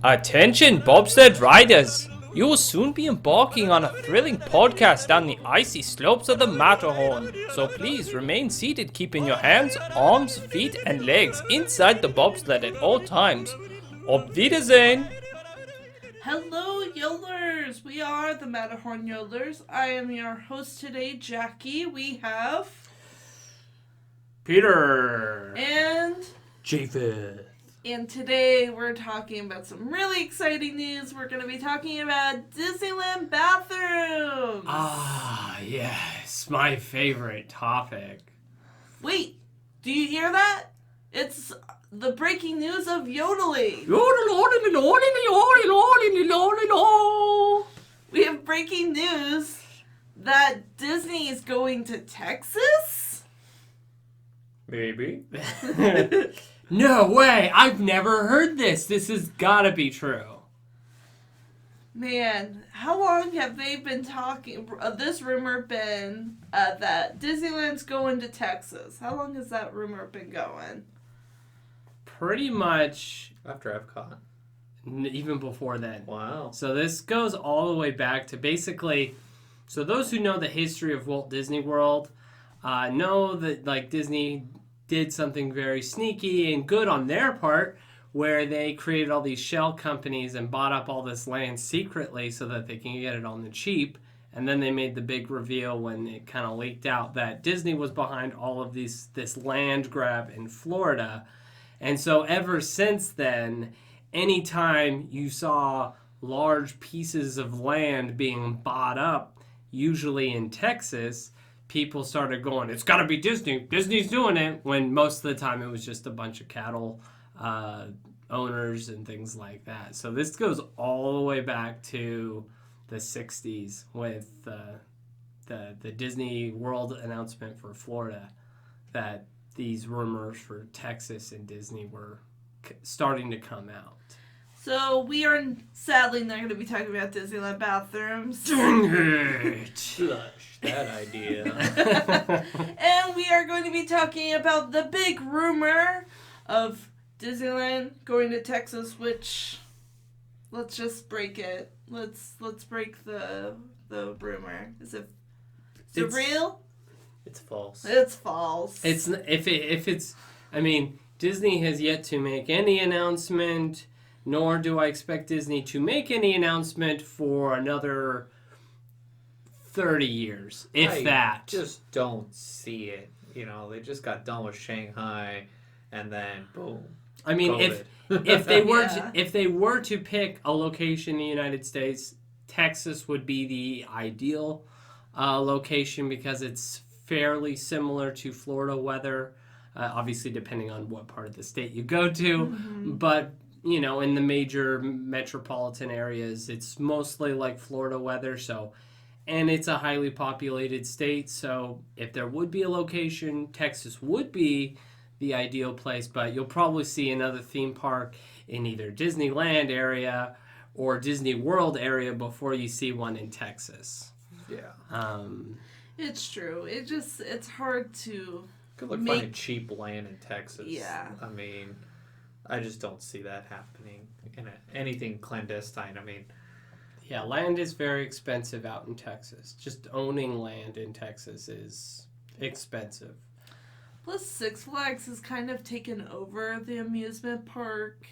Attention bobsled riders! You will soon be embarking on a thrilling podcast down the icy slopes of the Matterhorn, so please remain seated, keeping your hands, arms, feet, and legs inside the bobsled at all times. Auf Wiedersehen! Hello, Yodelers! We are the Matterhorn Yodelers. I am your host today, Jackie. We have... Peter! And... Japheth! And today we're talking about some really exciting news. We're going to be talking about Disneyland bathrooms! Ah, yes, my favorite topic. Wait, do you hear that? It's the breaking news of yodeling. We have breaking news that Disney is going to Texas? Maybe. No way! I've never heard this. This has gotta be true. Man, how long have they been talking, this rumor been, that Disneyland's going to Texas? How long has that rumor been going? Pretty much after Epcot. Even before then. Wow. So this goes all the way back to basically, so those who know the history of Walt Disney World know that like Disney did something very sneaky and good on their part, where they created all these shell companies and bought up all this land secretly so that they can get it on the cheap. And then they made the big reveal when it kind of leaked out that Disney was behind all of this land grab in Florida. And so ever since then, anytime you saw large pieces of land being bought up, usually in Texas, people started going, it's got to be Disney. Disney's doing it. When most of the time it was just a bunch of cattle owners and things like that. So this goes all the way back to the 60s with the Disney World announcement for Florida that these rumors for Texas and Disney were starting to come out. So we are sadly not going to be talking about Disneyland bathrooms. Dang it! Flush that idea. And we are going to be talking about the big rumor of Disneyland going to Texas, which, let's just break it. Let's break the rumor. Is it real? It's false. It's false. It's if it's. I mean, Disney has yet to make any announcement. Nor do I expect Disney to make any announcement for another 30 years, if that. Just don't see it. You know, they just got done with Shanghai, and then boom. I mean, COVID. if they were if they were to pick a location in the United States, Texas would be the ideal location because it's fairly similar to Florida weather. Obviously, depending on what part of the state you go to, but you know, in the major metropolitan areas, it's mostly like Florida weather. So, and it's a highly populated state. So if there would be a location, Texas would be the ideal place, but you'll probably see another theme park in either Disneyland area or Disney World area before you see one in Texas. Yeah. It's true. It's hard to Good luck finding cheap land in Texas. Yeah. I mean, I just don't see that happening in anything clandestine. I mean, yeah, land is very expensive out in Texas. Just owning land in Texas is expensive. Plus, Six Flags has kind of taken over the amusement park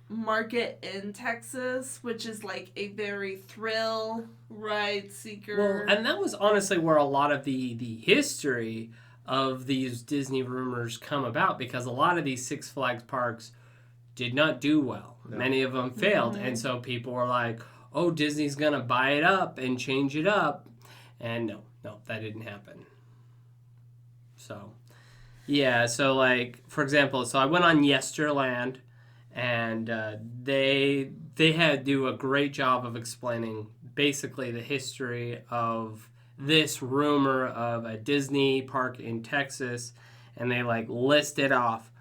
market in Texas, which is like a very thrill ride seeker. Well, and that was honestly where a lot of the history of these Disney rumors come about, because a lot of these Six Flags parks did not do well. No. Many of them failed. And so people were like, oh, Disney's going to buy it up and change it up. And no, that didn't happen. So, yeah, so like, for example, so I went on Yesterland, and they had do a great job of explaining basically the history of this rumor of a Disney park in Texas, and they like listed off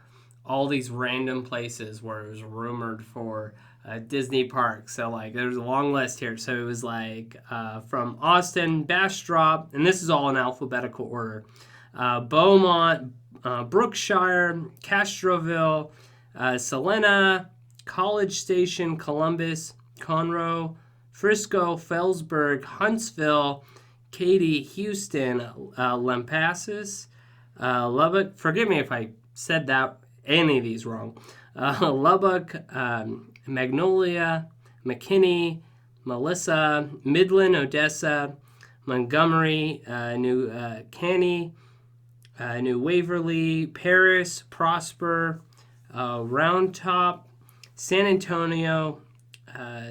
all these random places where it was rumored for a Disney park. So like there's a long list here. So it was like from Austin, Bastrop, and this is all in alphabetical order, Beaumont, Brookshire, Castroville, Salina, College Station, Columbus, Conroe, Frisco, Fellsburg, Huntsville, Katy, Houston, Lampasas, Lubbock. Forgive me if I said any of these wrong. Lubbock, Magnolia, McKinney, Melissa, Midland, Odessa, Montgomery, New Caney, New Waverly, Paris, Prosper, Round Top, San Antonio,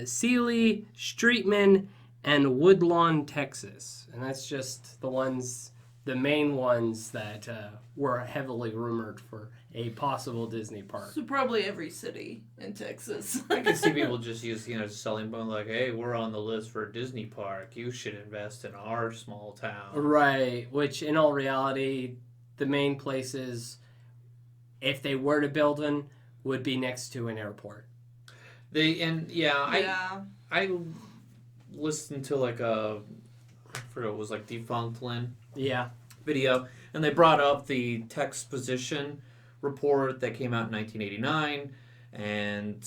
Sealy, Streetman, and Woodlawn, Texas. And that's just the main ones that were heavily rumored for a possible Disney park. So probably every city in Texas. I can see people just use, selling point like, hey, we're on the list for a Disney park. You should invest in our small town. Right, which in all reality, the main places, if they were to build one, would be next to an airport. I listened to like I forget, it was like Defunct Lynn video, and they brought up the Texposition report that came out in 1989, and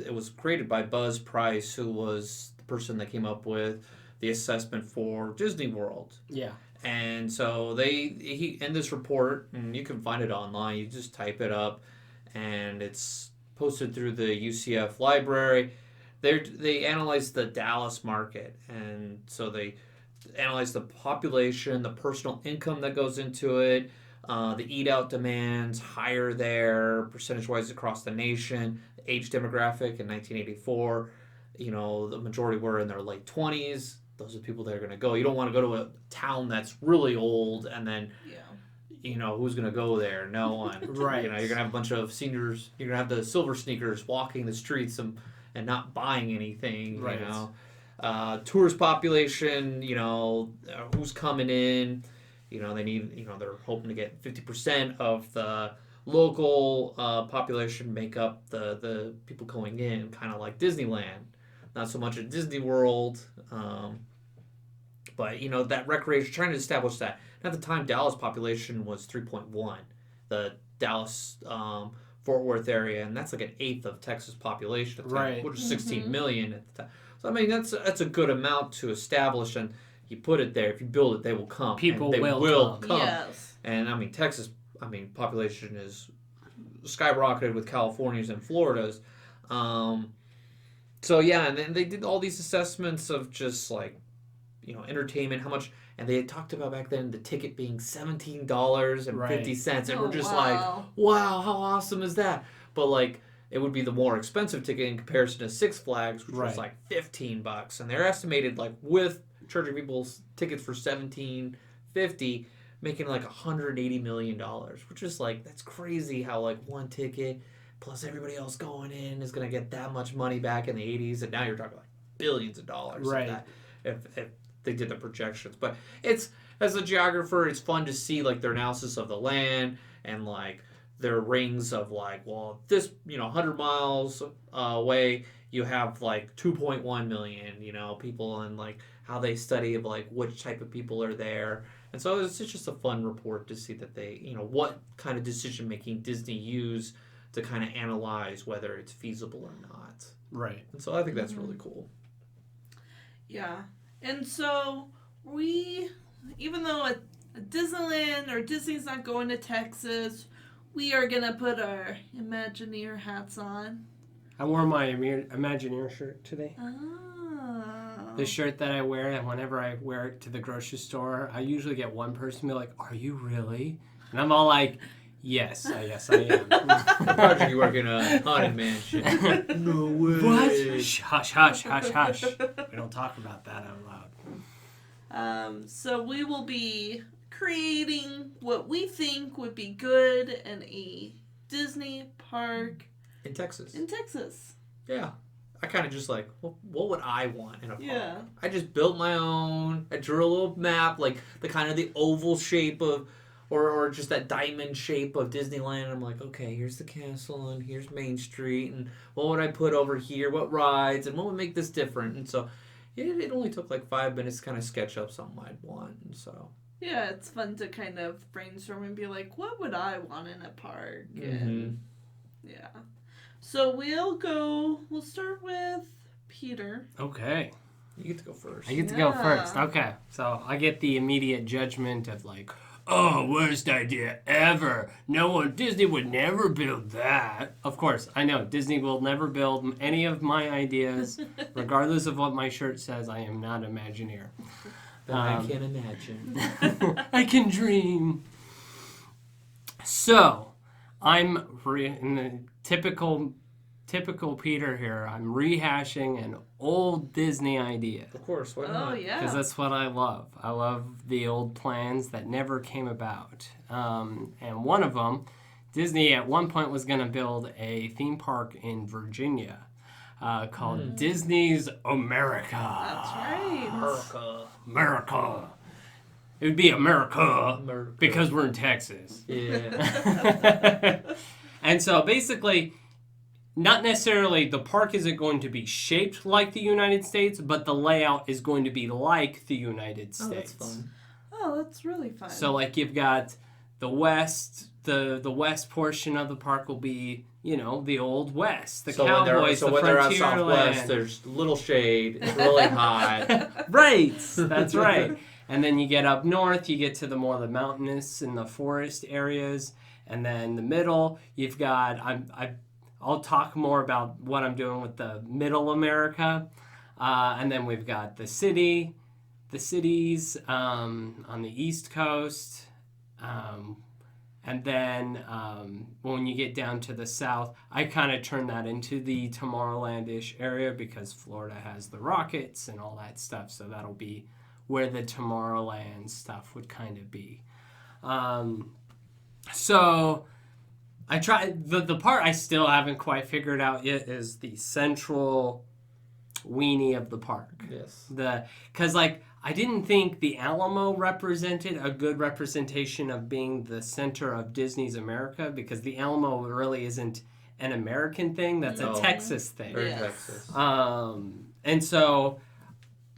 it was created by Buzz Price, who was the person that came up with the assessment for Disney World. Yeah. And so he in this report, and you can find it online, you just type it up, and it's posted through the UCF library. They analyzed the Dallas market, and so they analyzed the population, the personal income that goes into it, the eat-out demands higher there, percentage-wise across the nation, the age demographic in 1984. The majority were in their late 20s. Those are the people that are going to go. You don't want to go to a town that's really old and then, who's going to go there? No one. Right. You're going to have a bunch of seniors. You're going to have the silver sneakers walking the streets and not buying anything, right. Tourist population, who's coming in. They need, they're hoping to get 50% of the local population make up the people going in, kind of like Disneyland. Not so much at Disney World, but, that recreation, trying to establish that. And at the time, Dallas population was 3.1. The Dallas Fort Worth area, and that's like an eighth of Texas population at the time, right. which is 16 million at the time. So, I mean, that's a good amount to establish, and you put it there. If you build it, they will come. People they will come. Yes. And, I mean, Texas, population is skyrocketed with California's and Florida's. So, yeah, and then they did all these assessments of just, like, entertainment, how much, and they had talked about back then the ticket being $17.50, right. and we're just like, wow, how awesome is that? But, like, it would be the more expensive ticket in comparison to Six Flags, which was like $15, and they're estimated, like, with charging people tickets for $17.50, making like $180 million, which is like, that's crazy how, like, one ticket plus everybody else going in is going to get that much money back in the 80s, and now you're talking like billions of dollars. Right. If they did the projections. But it's, as a geographer, it's fun to see, like, their analysis of the land and, like, their rings of, like, well, this, 100 miles away, you have, like, 2.1 million, people, and, like, how they study of, like, which type of people are there. And so it's just a fun report to see that they, what kind of decision-making Disney used to kind of analyze whether it's feasible or not. Right. And so I think that's really cool. Yeah. And so even though at Disneyland or Disney's not going to Texas, we are going to put our Imagineer hats on. I wore my Imagineer shirt today. Oh. The shirt that I wear, and whenever I wear it to the grocery store, I usually get one person be like, "Are you really?" And I'm all like, yes, I am. Roger, you work in a haunted mansion. No way. What? Hush, hush, hush, hush. We don't talk about that out loud. So we will be creating what we think would be good in a Disney park In Texas. Yeah. I kind of just like, well, what would I want in a park? Yeah. I just built my own. I drew a little map, like the kind of the oval shape of, or just that diamond shape of Disneyland. I'm like, okay, here's the castle, and here's Main Street, and what would I put over here? What rides, and what would make this different? And so it only took like 5 minutes to kind of sketch up something I'd want. And so yeah, it's fun to kind of brainstorm and be like, what would I want in a park? Mm-hmm. And yeah. So we'll start with Peter. Okay. You get to go first. I get to go Yeah. first. Okay. So I get the immediate judgment of like, oh, worst idea ever. Disney would never build that. Of course, I know Disney will never build any of my ideas, regardless of what my shirt says. I am not Imagineer. But I can't imagine. I can dream. So, I'm in the typical Peter here. I'm rehashing an old Disney idea. Of course, why Oh, not? Because yeah. that's what I love. I love the old plans that never came about. And one of them, Disney at one point was going to build a theme park in Virginia called Disney's America. That's right. America. It would be America because we're in Texas. Yeah. And so basically, not necessarily the park isn't going to be shaped like the United States, but the layout is going to be like the United Oh, States. that's fun. Oh, that's really fun. So like you've got the west, the west portion of the park will be, the old west, the cowboys, the when they're at frontier Southwest, land. there's little shade. It's really hot. Right, that's right. And then you get up north, you get to the more the mountainous and the forest areas, and then the middle, you've got I'll talk more about what I'm doing with the middle America, and then we've got the cities on the East Coast, and then when you get down to the south, I kind of turn that into the Tomorrowland-ish area because Florida has the Rockets and all that stuff, so that'll be where the Tomorrowland stuff would kind of be. So I tried the part I still haven't quite figured out yet is the central weenie of the park. Yes. Because I didn't think the Alamo represented a good representation of being the center of Disney's America because the Alamo really isn't an American thing. That's No. a Texas thing. Very Yes. Texas. And so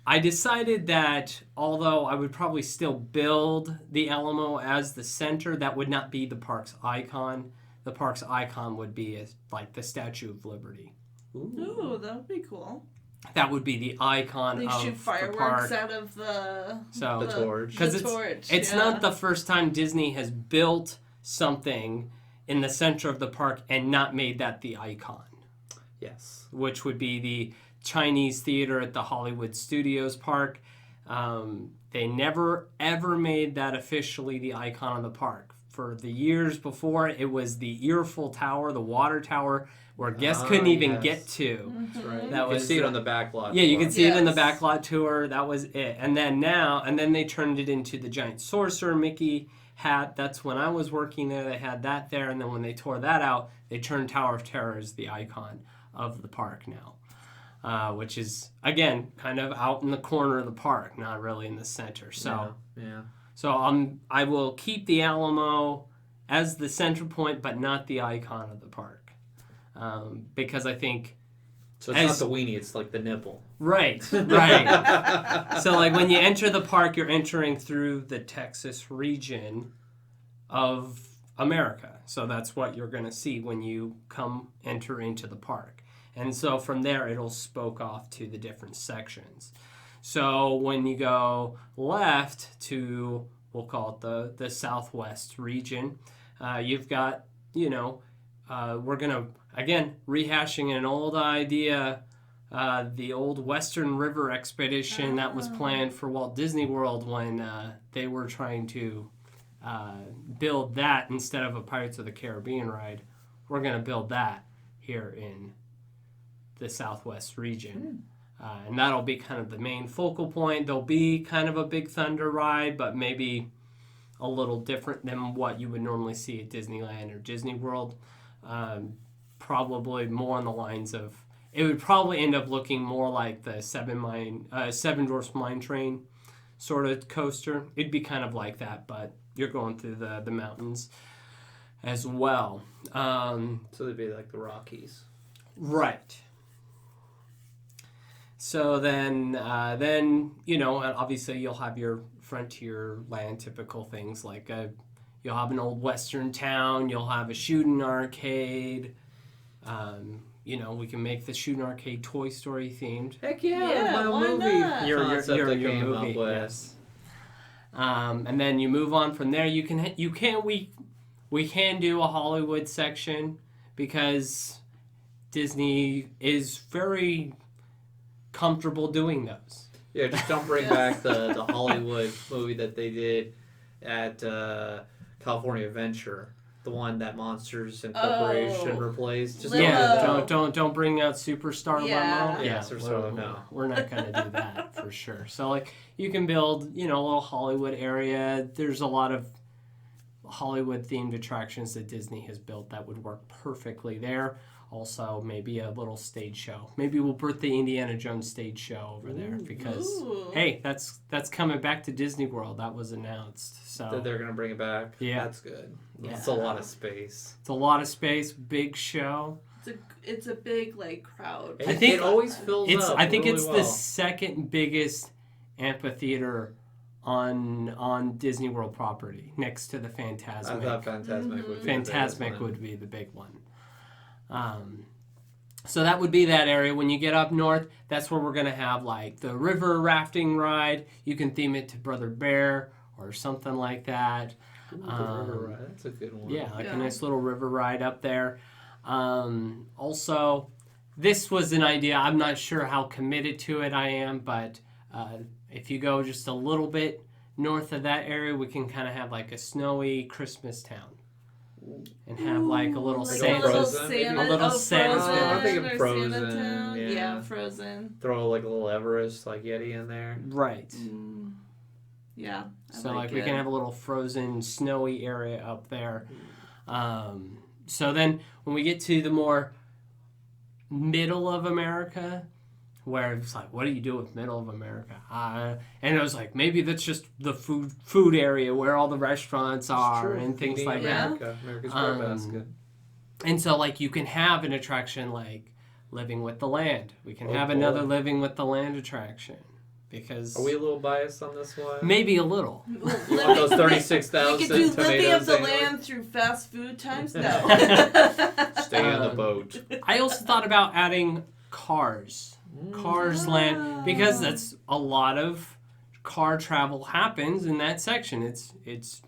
I decided that although I would probably still build the Alamo as the center, that would not be the park's icon. The park's icon would be like the Statue of Liberty. Ooh, that would be cool. That would be the icon They of shoot the fireworks park. out of the So The torch. because the it's torch. it's yeah. not the first time Disney has built something in the center of the park and not made that the icon, Yes. which would be the Chinese theater at the Hollywood Studios Park. They never ever made that officially the icon of the park. For the years before, it was the Earful Tower, the water tower, where guests couldn't even yes. get to. That's right. That you can was see it on the back lot. Yeah, you can see it in the Yes. backlot tour. That was it. And then they turned it into the giant sorcerer Mickey hat. That's when I was working there. They had that there. And then when they tore that out, they turned Tower of Terror as the icon of the park now. Which is, again, kind of out in the corner of the park, not really in the center. So, Yeah. I will keep the Alamo as the center point, but not the icon of the park. Because I think... So it's not the weenie, it's like the nipple. Right. So like when you enter the park, you're entering through the Texas region of America. So that's what you're going to see when you enter into the park. And so from there, it'll spoke off to the different sections. So when you go left to, we'll call it the southwest region, you've got, we're going to, again, rehashing an old idea, the old Western River expedition that was planned for Walt Disney World when they were trying to build that instead of a Pirates of the Caribbean ride. We're going to build that here in the southwest region. And that'll be kind of the main focal point. There'll be kind of a Big Thunder ride, but maybe a little different than what you would normally see at Disneyland or Disney World. Probably more on the lines of, it would probably end up looking more like the Seven Dwarfs Mine Train sort of coaster. It'd be kind of like that, but you're going through the mountains as well. So they'd be like the Rockies. Right. So then obviously you'll have your frontier land typical things like you'll have an old western town, you'll have a shooting arcade, We can make the Shoot and Arcade Toy Story themed. Heck yeah, Yeah, my why movie not? Your concept I came movie, up with. yes. And then you move on from there. We can do a Hollywood section because Disney is very comfortable doing those. Yeah, just don't bring back the Hollywood movie that they did at California Adventure. The one that Monsters Incorporation replaced. Just Limo. Don't bring out Superstar Yeah. Limo. Yeah, Superstar Limo, no. We're not gonna do that for sure. So like you can build, a little Hollywood area. There's a lot of Hollywood themed attractions that Disney has built that would work perfectly there. Also, maybe a little stage show. Maybe we'll put the Indiana Jones stage show over there because hey, that's coming back to Disney World. That was announced. So that they're gonna bring it back. Yeah. That's good. Yeah. It's a lot of space. It's a lot of space, big show. It's a big crowd. I think it always fills up. I think really it's well. the second biggest amphitheater on Disney World property, next to the Fantasmic. I thought Fantasmic would be Fantasmic would be the big one. So that would be that area. When you get up north, that's where we're going to have like the river rafting ride. You can theme it to Brother Bear or something like that. Ooh, the river ride. That's a good one. Yeah, like a nice little river ride up there. Also, this was an idea. I'm not sure how committed to it I am, but if you go just a little bit north of that area, we can kind of have like a snowy Christmas town. And have like a little like Santa. A little Santa. I'm thinking or Frozen, Santa Town. yeah. Yeah, Frozen. Throw like a little Everest, like Yeti in there. Right. Yeah. So like we can have a little frozen, snowy area up there. So then when we get to the more middle of America, where it's like, what do you do with middle of America? And it was like, maybe that's just the food area where all the restaurants are and things like that. America's breadbasket. And so like you can have an attraction like Living with the Land. We can have another Living with the Land attraction. Because Are we a little biased on this one? maybe a little. You want those 36,000 We could do tomatoes Living of the annually? Land through fast food times? No. Stay on the boat. I also thought about adding Cars. Cars Land, because that's a lot of car travel happens in that section. It's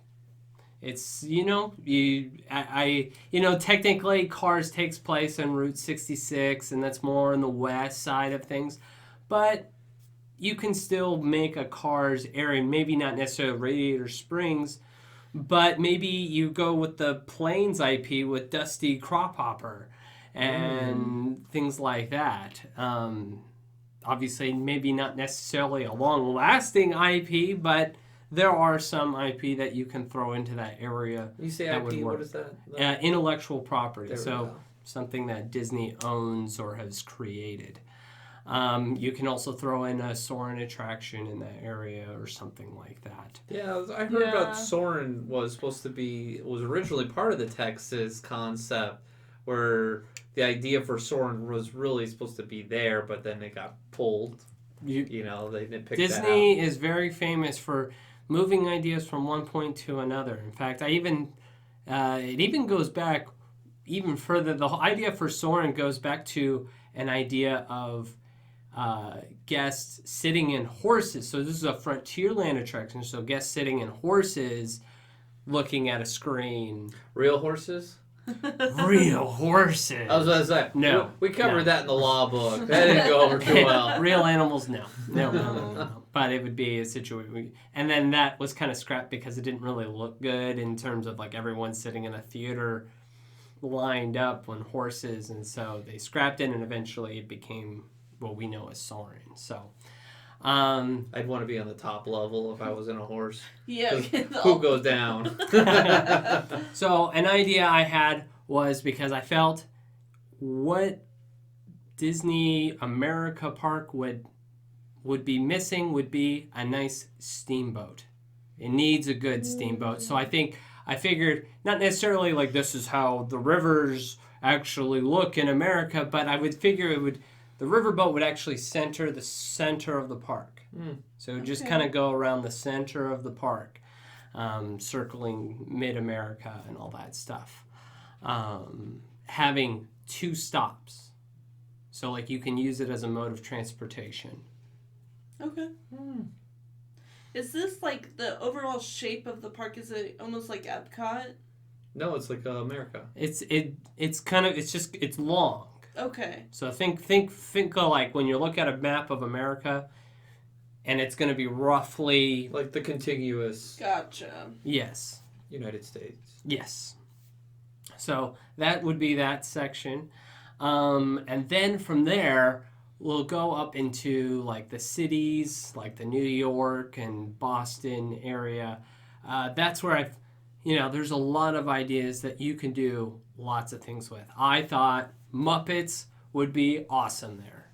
technically Cars takes place on Route 66 and that's more on the west side of things, but you can still make a Cars area, maybe not necessarily Radiator Springs, but maybe you go with the Plains IP with Dusty Crop Hopper and things like that. Obviously, maybe not necessarily a long-lasting IP, but there are some IP that you can throw into that area. You say that IP, would work. what is that? Intellectual property. There we So go. something that Disney owns or has created. You can also throw in a Soarin' attraction in that area or something like that. Yeah, I heard about Soarin' was originally part of the Texas concept, where the idea for Soarin' was really supposed to be there, but then it got pulled. They didn't pick Disney that out. is very famous for moving ideas from one point to another. In fact, it even goes back even further. The whole idea for Soarin' goes back to an idea of guests sitting in horses. So this is a Frontierland attraction. So guests sitting in horses, looking at a screen. Real horses? Real horses. I was going to say, No. we covered that in the law book. That didn't go over too well. Real animals, no. But it would be a situation. And then that was kind of scrapped because it didn't really look good in terms of like everyone sitting in a theater lined up on horses. And so they scrapped it and eventually it became what we know as Soarin'. So, I'd want to be on the top level if I was in a horse. Yeah. Who goes down? So an idea I had was because I felt what Disney America Park would be missing would be a nice steamboat. It needs a good steamboat. So I figured not necessarily like this is how the rivers actually look in America, but I would figure the riverboat would actually center the center of the park. So it would just kind of go around the center of the park, circling mid-America and all that stuff. Having 2 stops. So, like, you can use it as a mode of transportation. Okay. Is this like the overall shape of the park? Is it almost like Epcot? No, it's like America. It's long. Okay. So think of like when you look at a map of America, and it's going to be roughly Like the contiguous Gotcha. yes. United States. Yes. So that would be that section. And then from there, we'll go up into like the cities, like the New York and Boston area. That's where there's a lot of ideas that you can do lots of things with. I thought Muppets would be awesome there.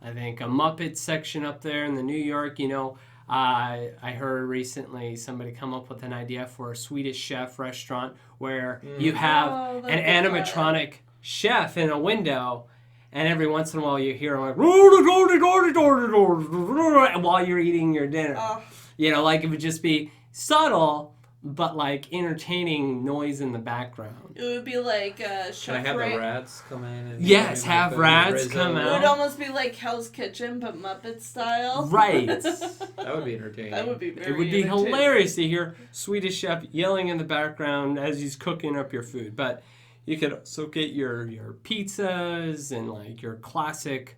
I think a Muppet section up there in the New York, I heard recently somebody come up with an idea for a Swedish chef restaurant where you have an animatronic chef in a window, and every once in a while you hear like while you're eating your dinner. Like it would just be subtle, but like entertaining noise in the background. It would be like Chef Can I have the rats come in? And yes, have rats come out. It would almost be like Hell's Kitchen, but Muppet style. Right. That would be entertaining. That would be very It would be hilarious to hear Swedish chef yelling in the background as he's cooking up your food. But you could also get your pizzas and like your classic,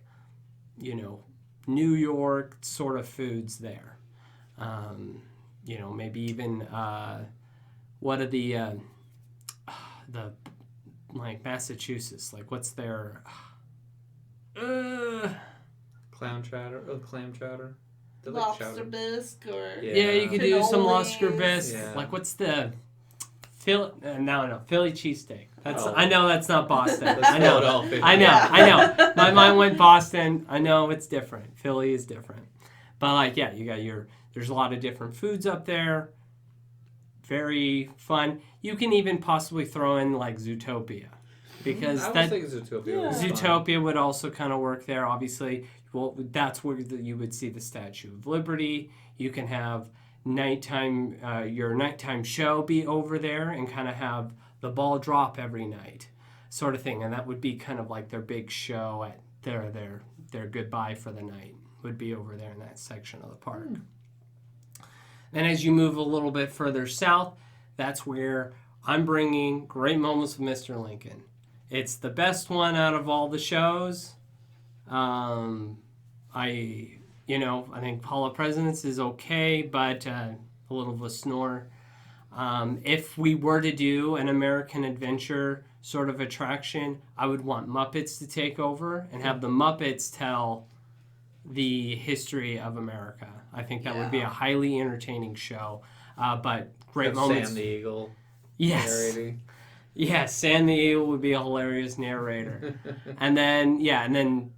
New York sort of foods there. Maybe even what are the like Massachusetts, like what's their clam chowder. They like Lobster chowder. bisque or yeah, you could do some lobster cannolis. bisque. Yeah. Like what's the Philly cheesesteak. That's Oh. I know that's not Boston. That's I know. Philadelphia. I know. My mind went Boston. I know it's different. Philly is different. But like, yeah, you got there's a lot of different foods up there. Very fun. You can even possibly throw in like Zootopia. Because I was thinking Zootopia. Was fun. Zootopia would also kind of work there. Obviously, well, that's where you would see the Statue of Liberty. You can have your nighttime show be over there and kind of have the ball drop every night, sort of thing. And that would be kind of like their big show at their goodbye for the night would be over there in that section of the park. Then as you move a little bit further south, that's where I'm bringing Great Moments with Mr. Lincoln. It's the best one out of all the shows. I think Hall of Presidents is okay, but a little of a snore. If we were to do an American Adventure sort of attraction, I would want Muppets to take over and have the Muppets tell the history of America. I think that would be a highly entertaining show. But Great Moments. Sam the Eagle. Yes. Narrating. Yes, Sam the Eagle would be a hilarious narrator. and then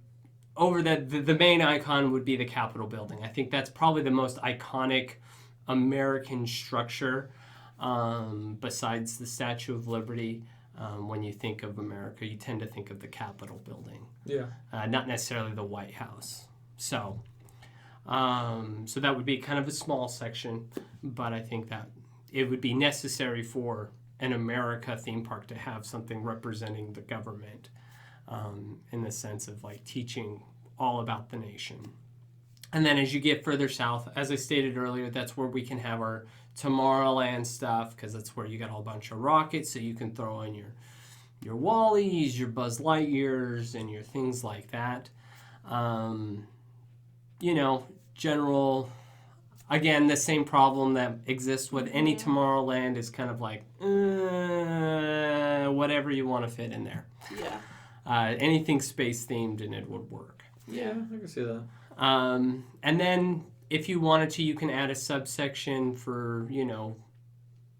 over the main icon would be the Capitol building. I think that's probably the most iconic American structure besides the Statue of Liberty. When you think of America, you tend to think of the Capitol building. Yeah. Not necessarily the White House. So that would be kind of a small section, but I think that it would be necessary for an America theme park to have something representing the government in the sense of like teaching all about the nation. And then as you get further south, as I stated earlier, that's where we can have our Tomorrowland stuff, because that's where you got a whole bunch of rockets, so you can throw in your Wallies, your Buzz Lightyears, and your things like that. General, again, the same problem that exists with any Tomorrowland is kind of like, whatever you want to fit in there. Yeah. Anything space themed and it would work. Yeah, I can see that. And then if you wanted to, you can add a subsection for,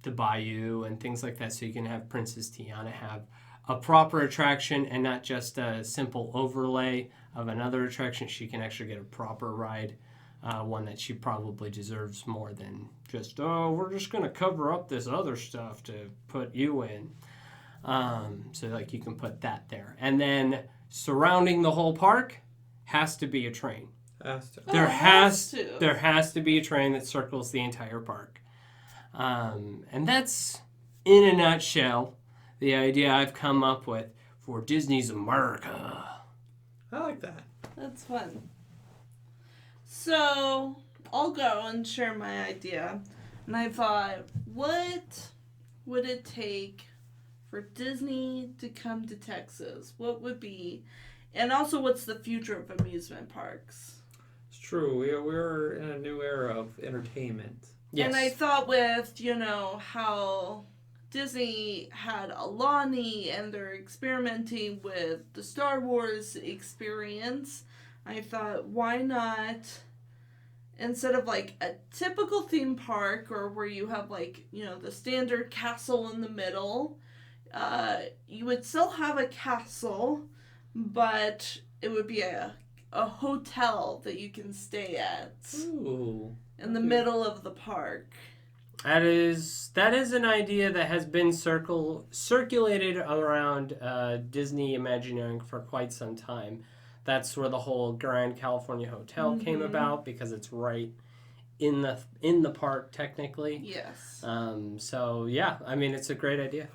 the Bayou and things like that, so you can have Princess Tiana have a proper attraction and not just a simple overlay of another attraction. She can actually get a proper ride, one that she probably deserves more than just, we're just going to cover up this other stuff to put you in. So like you can put that there. And then surrounding the whole park has to be a train. There has to be a train that circles the entire park. And that's, in a nutshell, the idea I've come up with for Disney's America. I like that. That's fun. So, I'll go and share my idea. And I thought, what would it take for Disney to come to Texas? What would be... And also, what's the future of amusement parks? It's true. We're in a new era of entertainment. Yes. And I thought with, how Disney had Alani and they're experimenting with the Star Wars experience, I thought, why not, instead of like a typical theme park or where you have like, the standard castle in the middle, you would still have a castle, but it would be a hotel that you can stay at. Ooh. In the middle of the park. That is an idea that has been circulated around Disney Imagineering for quite some time. That's where the whole Grand California Hotel came about, because it's right in the park technically. Yes. So yeah, I mean, it's a great idea.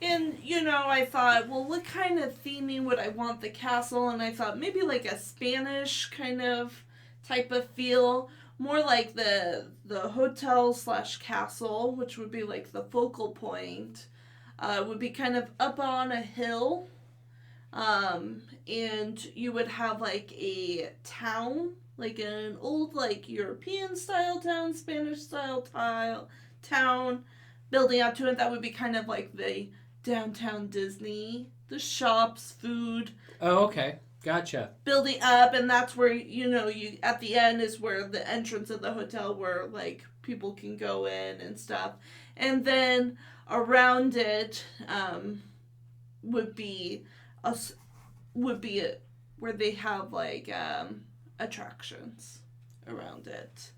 And I thought, well, what kind of theming would I want the castle? And I thought maybe like a Spanish kind of type of feel. More like the hotel / castle, which would be like the focal point, would be kind of up on a hill. And you would have like a town, like an old like European style town, Spanish style town, building out to it. That would be kind of like the downtown Disney, the shops, food. Oh, okay. Gotcha. Building up, and that's where you at the end is where the entrance of the hotel, where like people can go in and stuff, and then around it would be where they have like attractions around it,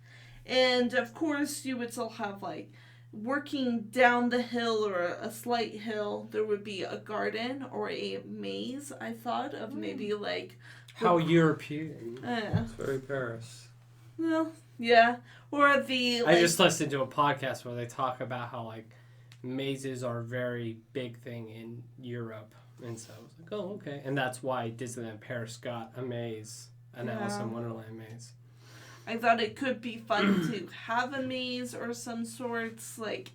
and of course you would still have like, working down the hill or a slight hill, there would be a garden or a maze, I thought, of maybe like... How European. It's very Paris. Well, yeah. Or the... I just listened to a podcast where they talk about how like mazes are a very big thing in Europe. And so I was like, oh, okay. And that's why Disneyland Paris got a maze, an Alice in Wonderland maze. I thought it could be fun to have a maze or some sorts, like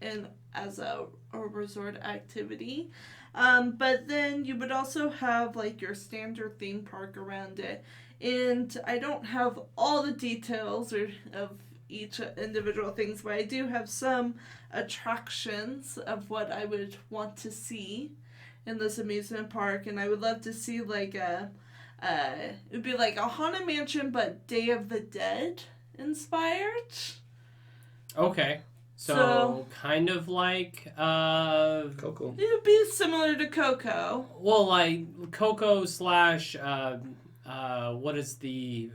as a resort activity. But then you would also have like your standard theme park around it. And I don't have all the details of each individual things, but I do have some attractions of what I would want to see in this amusement park. And I would love to see like it would be like a Haunted Mansion, but Day of the Dead inspired. Okay. So kind of like... Coco. It would be similar to Coco. Well, like Coco / what is the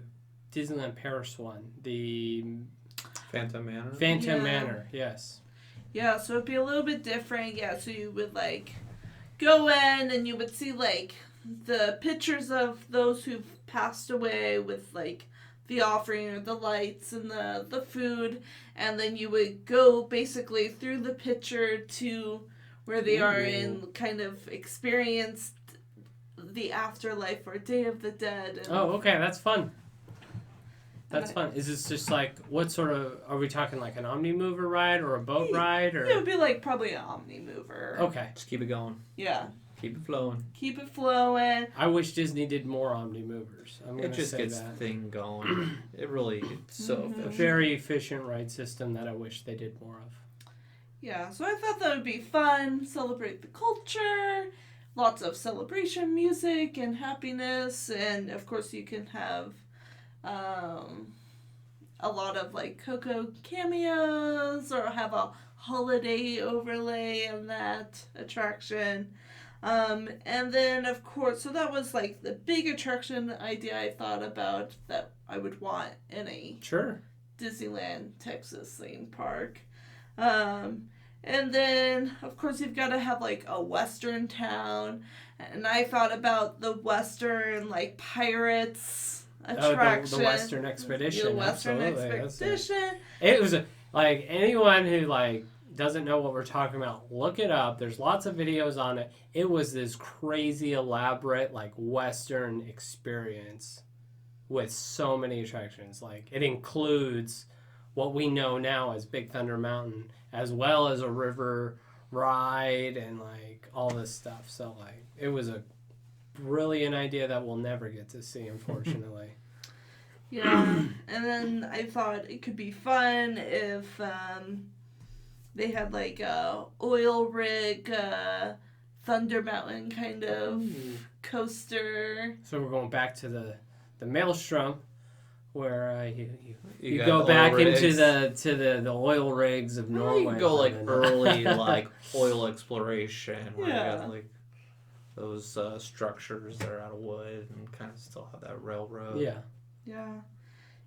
Disneyland Paris one? The... Phantom Manor? Phantom Manor, yes. Yeah, so it'd be a little bit different. Yeah, so you would like go in and you would see like the pictures of those who've passed away with like the offering or the lights and the food, and then you would go basically through the picture to where they are in kind of experienced the afterlife or Day of the Dead. And okay, that's fun. That's fun. Is this just like, what sort of, are we talking like an Omni-Mover ride or a boat ride? Or? It would be like probably an Omni-Mover. Okay. Just keep it going. Yeah. Keep it flowing. Keep it flowing. I wish Disney did more Omni-Movers. It just gets the thing going. It's so A efficient. very efficient ride system that I wish they did more of. Yeah, so I thought that would be fun. Celebrate the culture. Lots of celebration music and happiness. And of course you can have a lot of like Coco cameos or have a holiday overlay in that attraction. And then of course, so that was like the big attraction idea I thought about that I would want in a Disneyland Texas theme park. And then of course you've got to have like a Western town, and I thought about the Western like pirates attraction. The Western Expedition. The Western absolutely. Expedition. It was like anyone who like doesn't know what we're talking about, look it up. There's lots of videos on it. It was this crazy, elaborate, like Western experience with so many attractions. Like it includes what we know now as Big Thunder Mountain, as well as a river ride and like all this stuff. So like it was a brilliant idea that we'll never get to see, unfortunately. Yeah, and then I thought it could be fun if they had like a oil rig, Thunder Mountain kind of coaster. So we're going back to the Maelstrom, where you got go oil back rigs. into the oil rigs of Well, Norway. you can go like and- early like oil exploration where Yeah. you got like those structures that are out of wood and kind of still have that railroad. Yeah. Yeah.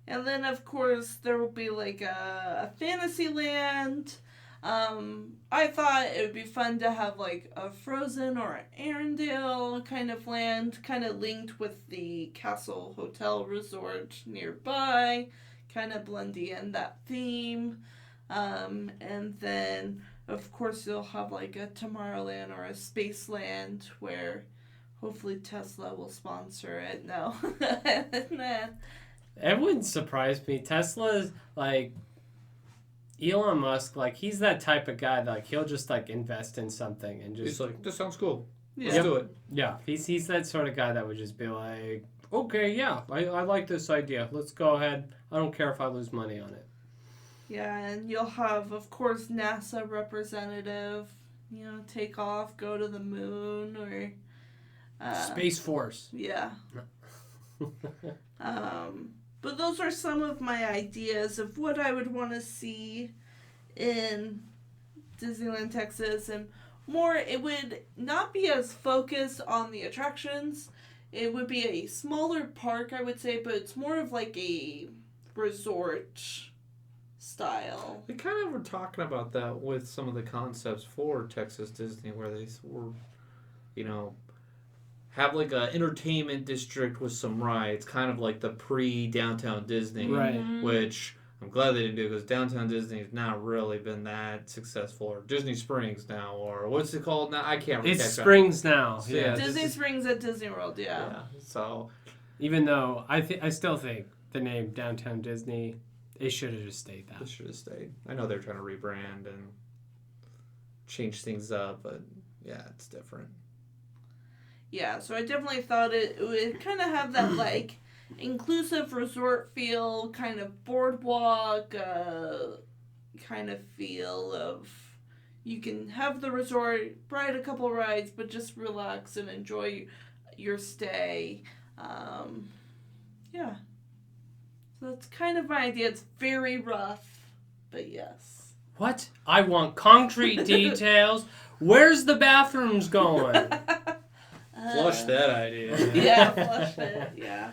And then, of course, there will be like a fantasy land. I thought it would be fun to have like a Frozen or an Arendelle kind of land, kind of linked with the Castle Hotel Resort nearby, kind of blending in that theme. And then, of course, you'll have like a Tomorrowland or a Spaceland where hopefully Tesla will sponsor it. No. Nah. It wouldn't surprise me. Tesla's like Elon Musk, like he's that type of guy that like he'll just like invest in something and just It's like, this sounds cool. Yeah. Let's do it. yeah, he's that sort of guy that would just be like, okay, yeah, I like this idea. Let's go ahead. I don't care if I lose money on it. Yeah, and you'll have, of course, NASA representative, take off, go to the moon, or... Space Force. Yeah. But those are some of my ideas of what I would want to see in Disneyland, Texas, and more, it would not be as focused on the attractions. It would be a smaller park, I would say, but it's more of like a resort style. They kind of were talking about that with some of the concepts for Texas Disney, where they were, have like a entertainment district with some rides, kind of like the pre-Downtown Disney, Right. Mhm. which I'm glad they didn't do because Downtown Disney has not really been that successful, or Disney Springs now, or what's it called now? I can't remember. It's Springs now. So, Yeah. yeah. Disney this is- Springs at Disney World, yeah. Yeah, so Even though I still think the name Downtown Disney, it should have just stayed that. this should have stayed. I know they're trying to rebrand and change things up, but yeah, it's different. Yeah, so I definitely thought it would kind of have that, like, inclusive resort feel, kind of boardwalk, kind of feel of you can have the resort, ride a couple rides, but just relax and enjoy your stay. Yeah. So that's kind of my idea. It's very rough, but yes. What? I want concrete details. Where's the bathrooms going? Flush that idea. Yeah, flush it. Yeah.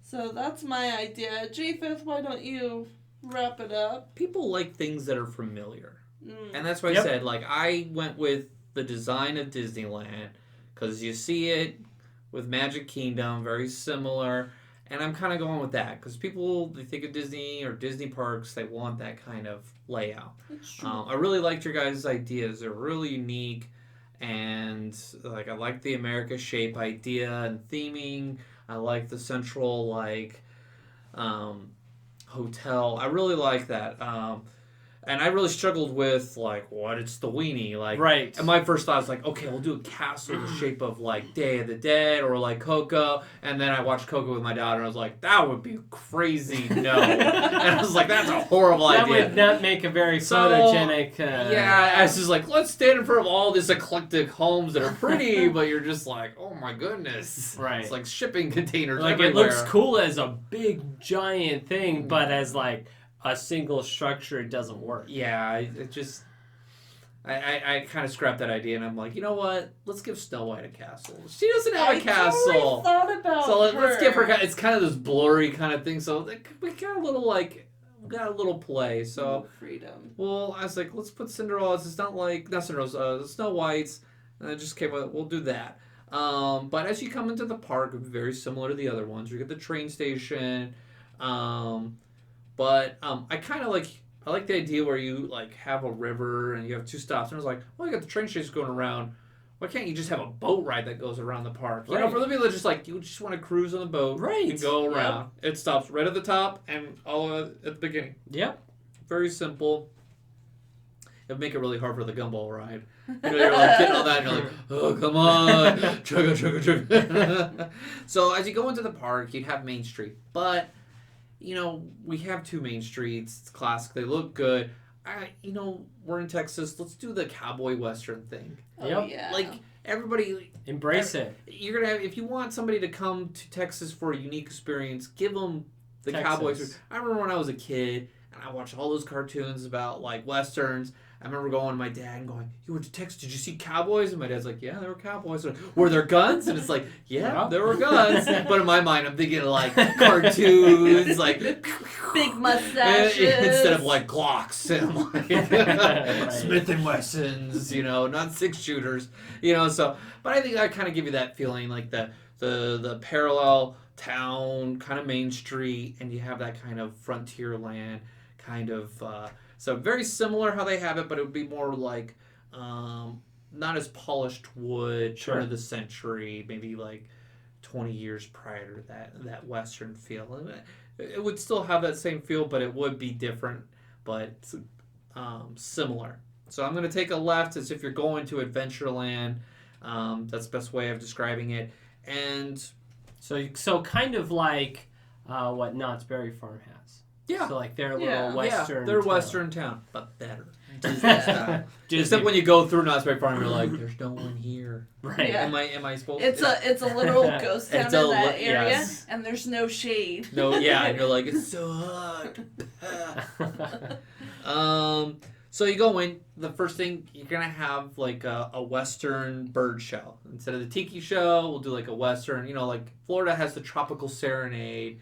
So that's my idea. J5th, why don't you wrap it up? People like things that are familiar. Mm. And that's why Yep. I said, like, I went with the design of Disneyland because you see it with Magic Kingdom, very similar. And I'm kind of going with that because people, they think of Disney or Disney parks, they want that kind of layout. It's true. I really liked your guys' ideas. They're really unique. And, like, I like the America shape idea and theming. I like the central, like, hotel. I really like that. And I really struggled with, like, what? It's the weenie. Like, Right. and my first thought was like, okay, we'll do a castle in the shape of like Day of the Dead or like Coco. And then I watched Coco with my daughter and I was like, that would be crazy. No. And I was like, that's a horrible That idea. would not make a very So, photogenic. Yeah, I was just like, let's stand in front of all these eclectic homes that are pretty, but you're just like, oh my goodness. Right. It's like shipping containers Like everywhere. it looks cool as a big giant thing, but as like a single structure, it doesn't work. Yeah, it just... I kind of scrapped that idea, and I'm like, you know what? Let's give Snow White a castle. She doesn't have a I castle. totally thought about So let's give her. her. It's kind of this blurry kind of thing. So we got a little we got a little play. So freedom. well, I was like, let's put Cinderella's. It's not Cinderella's. Snow White's. And I just came with. We'll do that. But as you come into the park, it's very similar to the other ones. You get the train station. But I kind of like. I like the idea where you like have a river and you have 2 stops, and it's like, well, you got the train stations going around. Why can't you just have a boat ride that goes around the park? You know, Right. for the people that just like you just want to cruise on the boat, Right. and go around. It stops right at the top and all at the beginning. Yep. Very simple. It'd make it really hard for the gumball ride. You know, you're like getting all that, and you're like, oh, come on, chugga. So as you go into the park, you'd have Main Street, but you know we have 2 main streets. It's classic. They look good. We're in Texas. Let's do the cowboy western thing. Oh, Yep. yeah. Like everybody, Embrace it. you're gonna have. If you want somebody to come to Texas for a unique experience, give them the Texas. Cowboys. I remember when I was a kid and I watched all those cartoons about like westerns. I remember going to my dad and going, "You went to Texas? Did you see cowboys?" And my dad's like, "Yeah, there were cowboys." Like, were there guns? And it's like, "Yeah, there were guns." But in my mind, I'm thinking of like cartoons, like big mustaches instead of like Glocks and like Right. Smith and Wessons, not 6-shooters, So, but I think I kind of give you that feeling, like the parallel town, kind of Main Street, and you have that kind of frontier land, kind of. So very similar how they have it, but it would be more like not as polished wood, turn of the century, maybe like 20 years prior to that Western feel. And it would still have that same feel, but it would be different, but similar. So I'm going to take a left as if you're going to Adventureland. That's the best way of describing it. And So kind of like what Knott's Berry Farm has. yeah. So like their Yeah. little western. Yeah, they're town. Western town, but better. Yeah. Except when you go through Knott's Berry Farm, you're like, there's no one here. Right. Yeah. Am I supposed It's to? a literal ghost town in It's that area, yes. and there's no shade. No, yeah, and you're like, it's so hot. So you go in, the first thing, you're going to have like a Western bird show. Instead of the tiki show, we'll do like a Western, like Florida has the tropical serenade,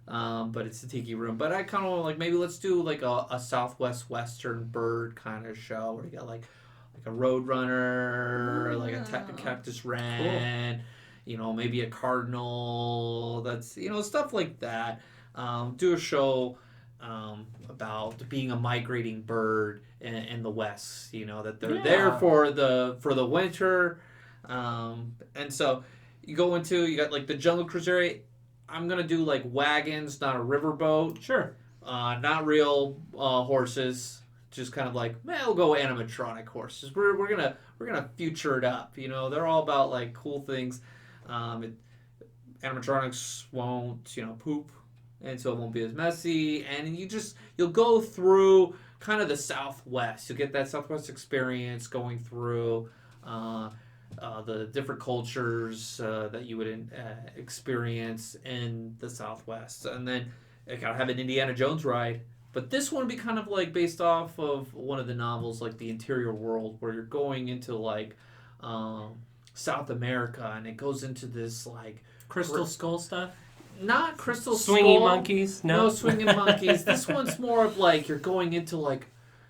but it's the tiki room. But I kind of like, maybe let's do like a Southwest Western bird kind of show where you got like a roadrunner, like a cactus wren, maybe a cardinal, that's, stuff like that. Do a show about being a migrating bird in the West, that they're there for the winter. And so you got like the Jungle Cruise area. I'm going to do like wagons, not a riverboat. Sure. Not real horses. Just kind of like, we'll go animatronic horses. We're gonna future it up. They're all about like cool things. Animatronics won't poop, and so it won't be as messy. And you'll go through kind of the Southwest. You'll get that Southwest experience going through the different cultures that you would experience in the Southwest, and then you gotta have an Indiana Jones ride. But this one would be kind of like based off of one of the novels, like The Interior World, where you're going into like South America, and it goes into this like Crystal Skull stuff. Not Crystal Swinging Skull. monkeys. No swinging monkeys. This one's more of like you're going into like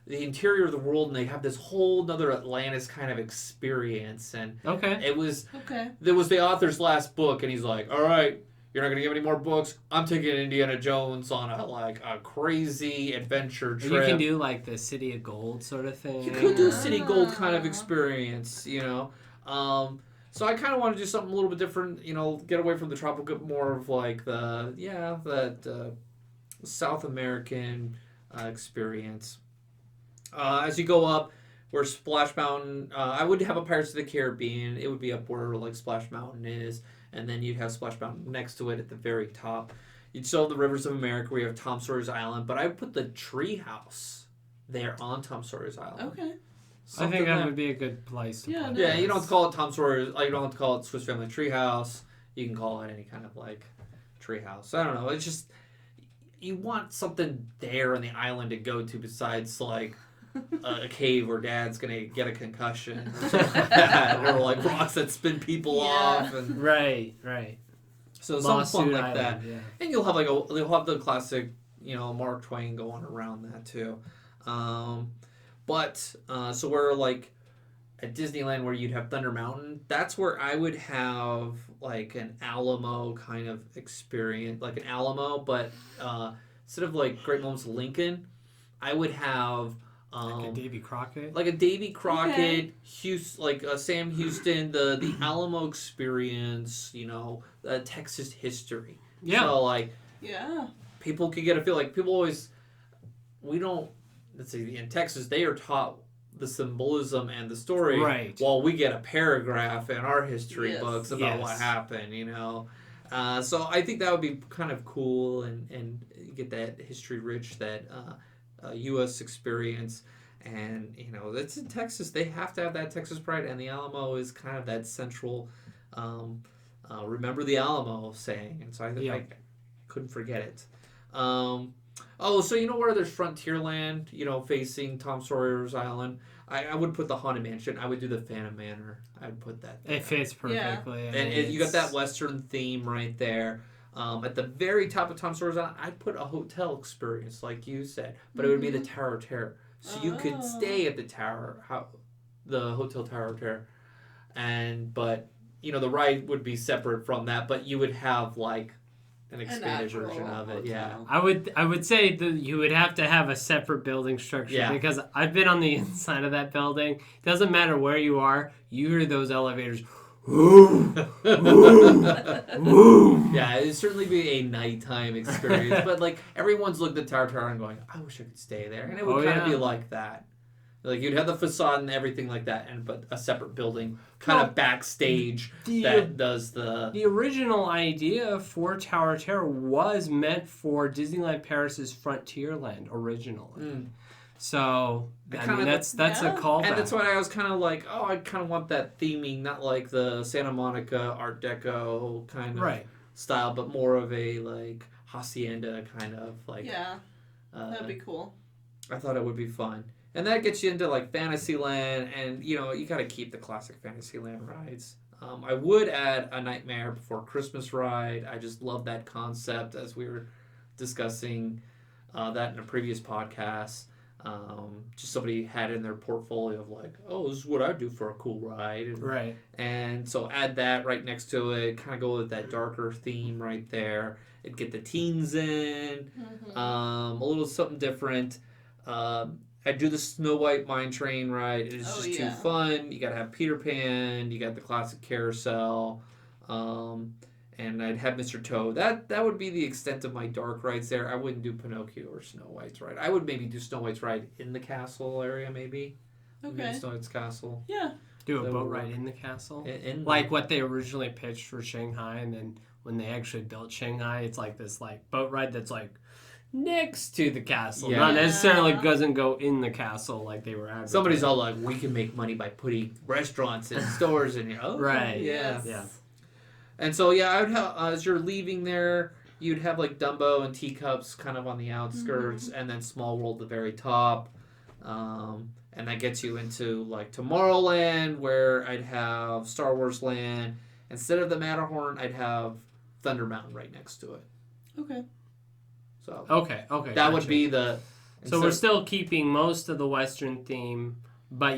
the interior of the world, and they have this whole nother Atlantis kind of experience. And Okay. it was Okay. the author's last book, and he's like, all right, you're not going to give any more books. I'm taking Indiana Jones on a crazy adventure trip. You can do like the City of Gold sort of thing. You could do a City Gold kind of experience, So I kind of want to do something a little bit different, get away from the tropical, more of like that South American experience. As you go up, where Splash Mountain, I would have a Pirates of the Caribbean. It would be up where like Splash Mountain is. And then you'd have Splash Mountain next to it at the very top. You'd still have the Rivers of America where you have Tom Sawyer's Island, but I would put the tree house there on Tom Sawyer's Island. Okay. I think that would be a good place to put it. Yeah, you don't have to call it Tom Sawyer's, you don't have to call it Swiss Family Treehouse. You can call it any kind of like treehouse. I don't know. It's just, you want something there on the island to go to besides like a cave where Dad's gonna get a concussion or something like that, or like rocks that spin people off, and Right. so something fun Lawsuit like Island, that. yeah. And you'll have the classic, Mark Twain going around that too. So we're like at Disneyland where you'd have Thunder Mountain. That's where I would have like an Alamo kind of experience, like an Alamo, but instead of like Great Moments of Lincoln. I would have Like a Davy Crockett. like a Davy Crockett, Okay. like Sam Houston, the Alamo experience, Texas history. Yeah. So like Yeah. people could get a feel like people always we don't let's see in Texas they are taught the symbolism and the story, Right. while we get a paragraph in our history Yes. books about what Yes. happened. So I think that would be kind of cool and get that history rich that U.S. experience. And that's in Texas. They have to have that Texas pride, and the Alamo is kind of that central. Remember the Alamo saying, and so I couldn't forget it. So where there's Frontierland, facing Tom Sawyer's Island. I would put the Haunted Mansion. I would do the Phantom Manor. I'd put that there. It fits perfectly. Yeah. And you got that Western theme right there. At the very top of Tom Sawyer's Island, I'd put a hotel experience, like you said, but it would be the Tower of Terror. So you could stay at the tower, the Hotel Tower of Terror, but the ride would be separate from that. But you would have like an expanded version of it. Yeah. I would say that you would have to have a separate building structure because I've been on the inside of that building. It doesn't matter where you are, you hear those elevators. Boom, boom, boom. Yeah, it'd certainly be a nighttime experience. But like everyone's looked at Tower and going, I wish I could stay there, and it would kind of be like that. Like you'd have the facade and everything like that, but a separate building, kind of backstage that does the. The original idea for Tower of Terror was meant for Disneyland Paris's Frontierland originally. Mm. So that's a callback. And that's why I was kind of like, I kind of want that theming, not like the Santa Monica Art Deco kind of style, but more of a like hacienda kind of like. Yeah, that'd be cool. I thought it would be fun. And that gets you into like Fantasyland, and you got to keep the classic Fantasyland rides. I would add a Nightmare Before Christmas ride. I just love that concept, as we were discussing that in a previous podcast. Just somebody had in their portfolio of like, this is what I'd do for a cool ride. And so add that right next to it, kind of go with that darker theme right there. It'd get the teens in, a little something different. I'd do the Snow White Mine Train ride. It's just too fun. You got to have Peter Pan. You got the classic carousel. And I'd have Mr. Toad. That would be the extent of my dark rides there. I wouldn't do Pinocchio or Snow White's ride. I would maybe do Snow White's ride in the castle area, maybe. Okay. Maybe Snow White's castle. Yeah. Do a boat ride in the castle? Like what they originally pitched for Shanghai, and then when they actually built Shanghai, it's like this like boat ride that's like next to the castle. Not necessarily doesn't go in the castle like they were advertising. Somebody's all like, we can make money by putting restaurants and stores in here. Right. Yeah. Yeah. And so, I would have, as you're leaving there, you'd have like Dumbo and Teacups kind of on the outskirts, and then Small World at the very top. And that gets you into like Tomorrowland, where I'd have Star Wars Land. Instead of the Matterhorn, I'd have Thunder Mountain right next to it. Okay. So Okay. That would be the. So we're still keeping most of the Western theme, but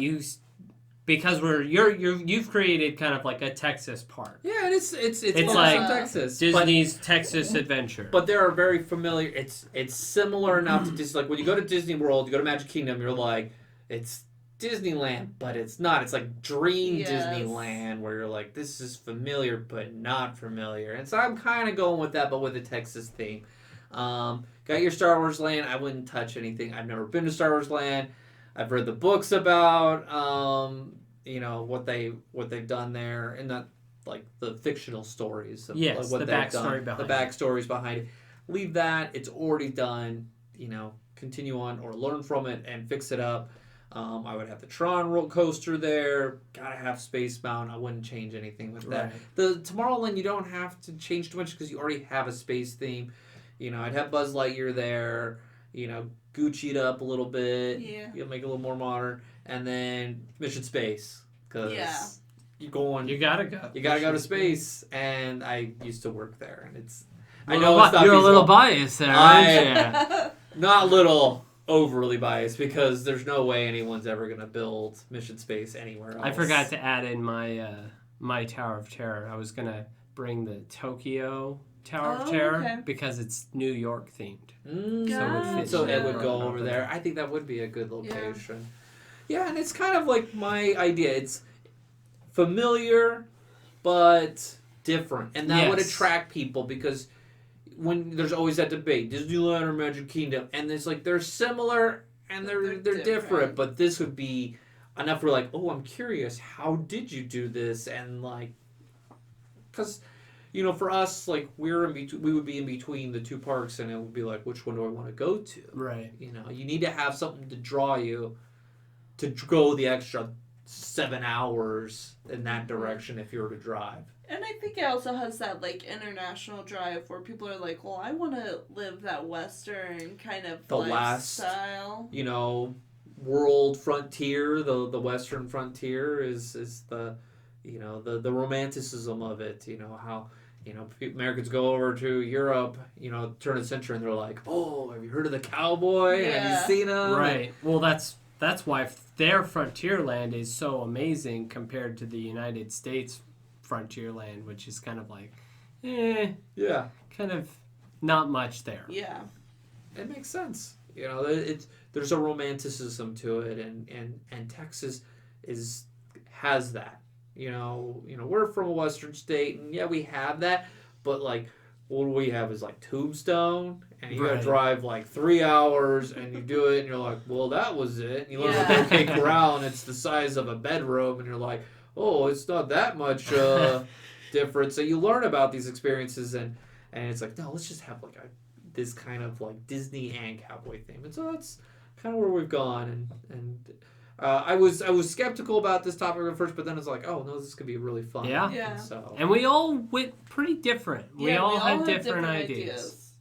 because you've created kind of like a Texas park. Yeah, and it's like Texas. Disney's Texas Adventure. But they're very familiar. It's similar enough to Disney. Like when you go to Disney World, you go to Magic Kingdom, you're like, it's Disneyland, but it's not. It's like Dream Disneyland, where you're like, this is familiar but not familiar. And so I'm kind of going with that, but with a Texas theme. Got your Star Wars Land. I wouldn't touch anything. I've never been to Star Wars Land. I've read the books about what they've done there, and not like the fictional stories of what they've done. The backstories behind it. Leave that. It's already done. Continue on or learn from it and fix it up. I would have the Tron roller coaster there. Gotta have Space Mountain. I wouldn't change anything with that. The Tomorrowland, you don't have to change too much because you already have a space theme. I'd have Buzz Lightyear there. Gucci'd up a little bit. Yeah. You'll make it a little more modern. And then Mission Space. Because you're going. You gotta go. You gotta go to space. And I used to work there. And it's. I know it's not you're a little biased there, aren't you? Not little. Overly biased because there's no way anyone's ever going to build Mission Space anywhere else. I forgot to add in my my Tower of Terror. I was going to bring the Tokyo Tower of Oh, Terror okay. because it's New York themed. Gotcha. So it would go Over over there. there. I think that would be a good location. Yeah, and it's kind of like my idea. It's familiar, but different, and that would Yes. attract people because when there's always that debate, Disneyland or Magic Kingdom, and it's like they're similar and they're different, different. but this would be enough. We're like, oh, I'm curious. How did you do this? And like, because. For us, like we would be in between the two parks, and it would be like, which one do I want to go to? Right. You need to have something to draw you to go the extra 7 hours in that direction if you were to drive. And I think it also has that like international drive where people are like, well, I want to live that Western kind of The last, lifestyle. world frontier, the Western frontier is the, the romanticism of it. How. Americans go over to Europe, turn of the century, and they're like, "Oh, have you heard of the cowboy? Yeah. Have you seen him?" Right. Well, that's why their frontier land is so amazing compared to the United States frontier land, which is kind of like, Yeah, kind of not much there. Yeah. it makes sense. There's a romanticism to it, and Texas has that. We're from a Western state, and yeah, we have that, but like, what do we have is like Tombstone, and you gotta drive like 3 hours, and you do it, and you're like, well, that was it. And you learn about OK Corral, and it's the size of a bedroom, and you're like, oh, it's not that much different. So you learn about these experiences, and it's like, no, let's just have like this kind of like Disney and cowboy theme, and so that's kind of where we've gone, and. I was skeptical about this topic at first, but then it's like, oh no, this could be really fun. Yeah. Yeah. And we all went pretty different. We all had different ideas. ideas.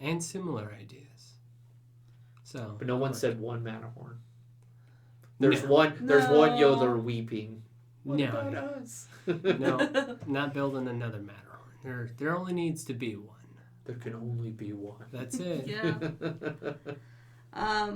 And similar ideas. So. But no one said one Matterhorn. There's No. one No. Yodeler weeping. What No. about us? No, not building another Matterhorn. There only needs to be one. There can only be one. That's it. Yeah.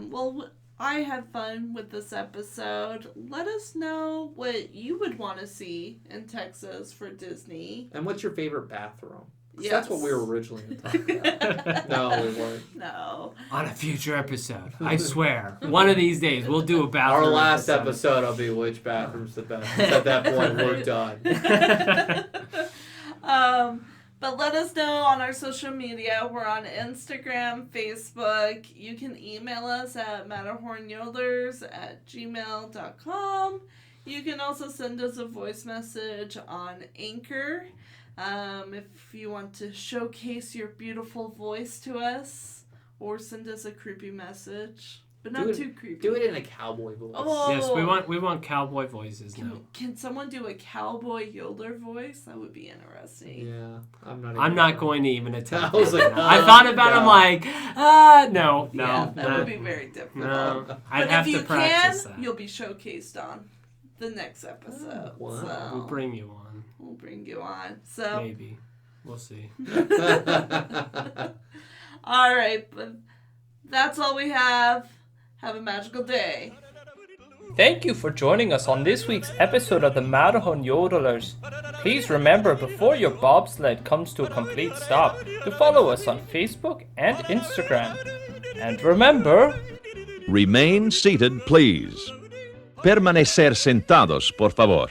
Well, I had fun with this episode. Let us know what you would want to see in Texas for Disney. And what's your favorite bathroom? 'Cause Yes. that's what we were originally going to talk about. No, we weren't. No. On a future episode, I swear, one of these days we'll do a bathroom. Our last episode will be which bathroom's the best. At that point, we're done. But let us know on our social media. We're on Instagram, Facebook. You can email us at matterhornyodlers@gmail.com. You can also send us a voice message on Anchor. If you want to showcase your beautiful voice to us, or send us a creepy message. But not too creepy. Do it in a cowboy voice. Oh. Yes, we want cowboy voices now. Can someone do a cowboy yodeler voice? That would be interesting. Yeah, I'm not going to even attempt. I was like, I thought about it. I'm like, no. Yeah, that would be very difficult. No, I'd But have if to you practice can, that. you'll be showcased on the next episode. Oh, wow. So We'll bring you on. we'll bring you on. So Maybe. We'll see. all right, but that's all we have. Have a magical day. Thank you for joining us on this week's episode of the Matterhorn Yodelers. Please remember before your bobsled comes to a complete stop to follow us on Facebook and Instagram. And remember, Remain seated, please. Permanecer sentados, por favor.